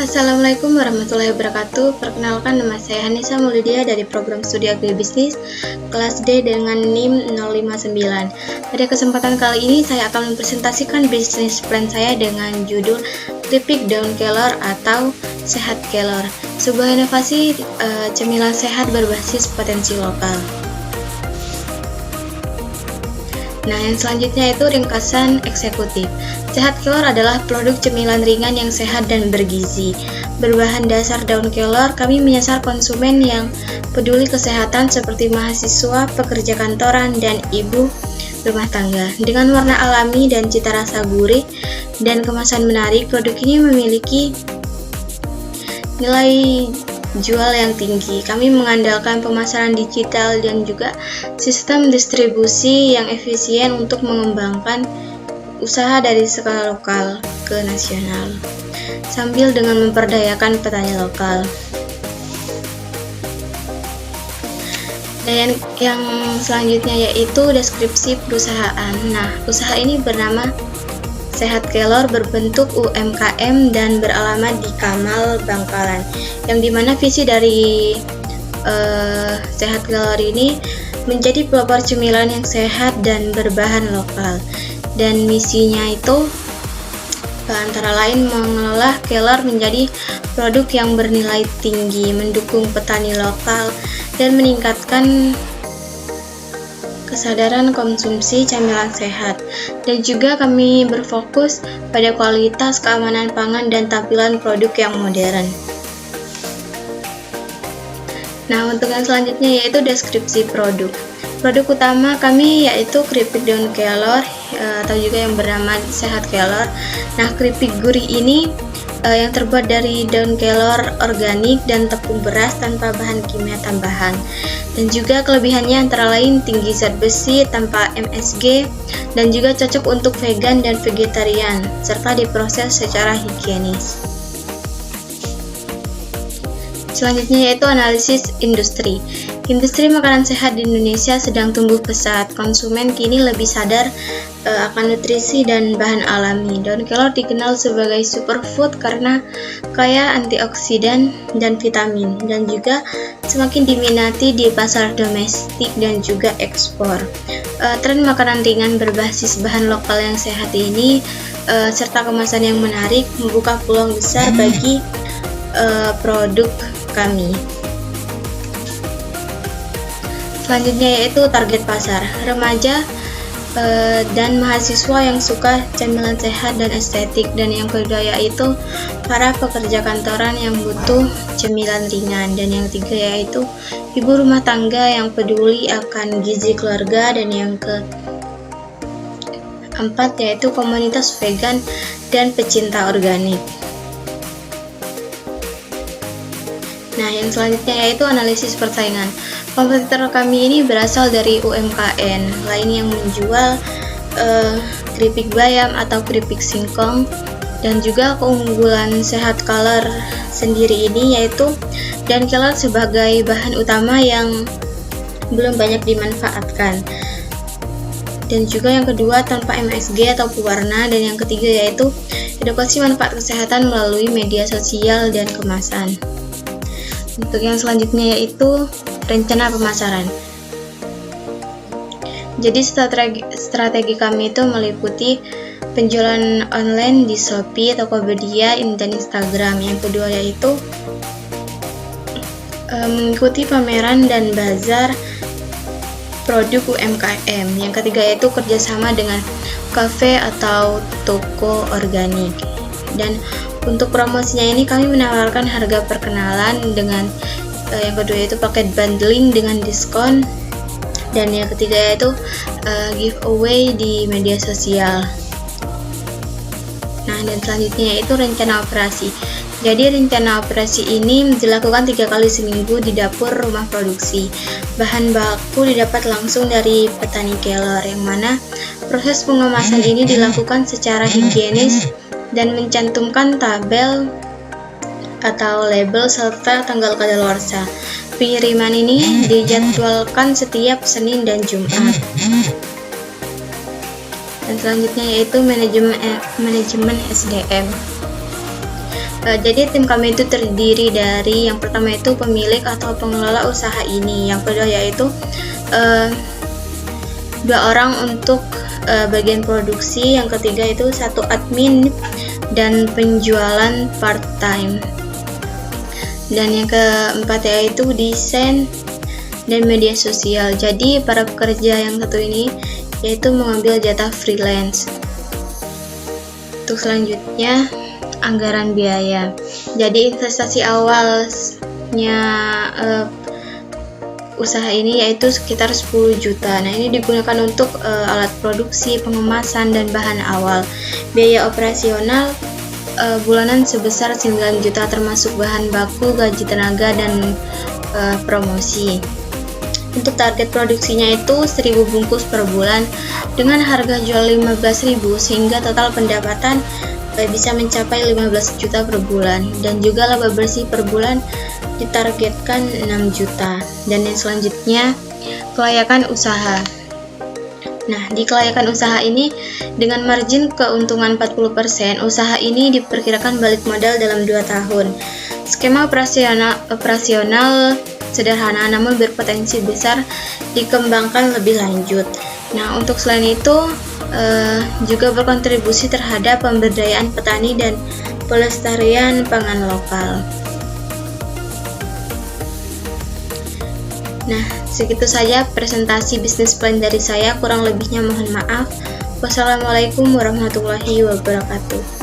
Assalamualaikum warahmatullahi wabarakatuh. Perkenalkan, nama saya Hanisa Maulidia dari program studi agribisnis kelas D dengan NIM 059. Pada kesempatan kali ini saya akan mempresentasikan bisnis plan saya dengan judul Keripik Daun Kelor atau Sehat Kelor, sebuah inovasi cemilan sehat berbasis potensi lokal. Nah, yang selanjutnya itu ringkasan eksekutif. Sehat Kelor adalah produk cemilan ringan yang sehat dan bergizi. Berbahan dasar daun kelor, kami menyasar konsumen yang peduli kesehatan seperti mahasiswa, pekerja kantoran, dan ibu rumah tangga. Dengan warna alami dan cita rasa gurih dan kemasan menarik, produk ini memiliki nilai jual yang tinggi. Kami mengandalkan pemasaran digital dan juga sistem distribusi yang efisien untuk mengembangkan usaha dari skala lokal ke nasional, sambil dengan memperdayakan petani lokal. Dan yang selanjutnya yaitu deskripsi perusahaan. Nah, usaha ini bernama Sehat Kelor, berbentuk UMKM dan beralamat di Kamal, Bangkalan, yang dimana visi dari Sehat Kelor ini menjadi pelopor cemilan yang sehat dan berbahan lokal. Dan misinya itu antara lain mengelola kelor menjadi produk yang bernilai tinggi, mendukung petani lokal, dan meningkatkan kesadaran konsumsi camilan sehat. Dan juga kami berfokus pada kualitas, keamanan pangan, dan tampilan produk yang modern. Nah, untuk yang selanjutnya yaitu deskripsi produk. Produk utama kami yaitu keripik daun kelor atau juga yang bernama Sehat Kelor. Nah, keripik gurih ini yang terbuat dari daun kelor organik dan tepung beras tanpa bahan kimia tambahan. Dan juga kelebihannya antara lain tinggi zat besi tanpa MSG dan juga cocok untuk vegan dan vegetarian serta diproses secara higienis. Selanjutnya yaitu analisis industri. Industri makanan sehat di Indonesia sedang tumbuh pesat. Konsumen kini lebih sadar akan nutrisi dan bahan alami. Daun kelor dikenal sebagai superfood karena kaya antioksidan dan vitamin, dan juga semakin diminati di pasar domestik dan juga ekspor. Tren makanan ringan berbasis bahan lokal yang sehat ini serta kemasan yang menarik membuka peluang besar bagi produk kami. Selanjutnya yaitu target pasar, remaja dan mahasiswa yang suka camilan sehat dan estetik. Dan yang kedua yaitu para pekerja kantoran yang butuh cemilan ringan. Dan yang ketiga yaitu ibu rumah tangga yang peduli akan gizi keluarga. Dan yang keempat yaitu komunitas vegan dan pecinta organik. Nah, yang selanjutnya yaitu analisis persaingan. Kompetitor kami ini berasal dari UMKM lain yang menjual keripik bayam atau keripik singkong. Dan juga keunggulan Sehat Kelor sendiri ini yaitu daun kelor sebagai bahan utama yang belum banyak dimanfaatkan. Dan juga yang kedua tanpa MSG atau pewarna. Dan yang ketiga yaitu edukasi manfaat kesehatan melalui media sosial dan kemasan. Untuk yang selanjutnya yaitu rencana pemasaran. Jadi strategi kami itu meliputi penjualan online di Shopee, Tokopedia, dan Instagram. Yang kedua yaitu mengikuti pameran dan bazar produk UMKM. Yang ketiga yaitu kerjasama dengan kafe atau toko organik. Dan untuk promosinya ini kami menawarkan harga perkenalan dengan yang kedua yaitu paket bundling dengan diskon. Dan yang ketiga yaitu giveaway di media sosial. Nah, dan selanjutnya yaitu rencana operasi. Jadi rencana operasi ini dilakukan 3 kali seminggu di dapur rumah produksi. Bahan baku didapat langsung dari petani kelor, yang mana Proses pengemasan ini dilakukan secara higienis dan mencantumkan tabel atau label serta tanggal kadaluarsa. Pengiriman ini dijadwalkan setiap Senin dan Jumat. Dan selanjutnya yaitu manajemen SDM. Jadi tim kami itu terdiri dari yang pertama itu pemilik atau pengelola usaha ini, yang kedua yaitu 2 orang untuk bagian produksi, yang ketiga itu 1 admin dan penjualan part time, dan yang keempat yaitu desain dan media sosial. Jadi para pekerja yang satu ini yaitu mengambil jatah freelance. Untuk selanjutnya anggaran biaya. Jadi investasi awalnya usaha ini yaitu sekitar 10 juta. Nah, ini digunakan untuk alat produksi, pengemasan, dan bahan awal. Biaya operasional bulanan sebesar 9 juta termasuk bahan baku, gaji tenaga, dan promosi. Untuk target produksinya itu 1000 bungkus per bulan dengan harga jual 15.000 sehingga total pendapatan bisa mencapai 15 juta per bulan, dan juga laba bersih per bulan ditargetkan 6 juta. Dan yang selanjutnya kelayakan usaha. Nah, di kelayakan usaha ini dengan margin keuntungan 40%, usaha ini diperkirakan balik modal dalam 2 tahun. Skema operasional sederhana namun berpotensi besar dikembangkan lebih lanjut. Nah, untuk selain itu juga berkontribusi terhadap pemberdayaan petani dan pelestarian pangan lokal. Nah, segitu saja presentasi bisnis plan dari saya, kurang lebihnya mohon maaf. Wassalamualaikum warahmatullahi wabarakatuh.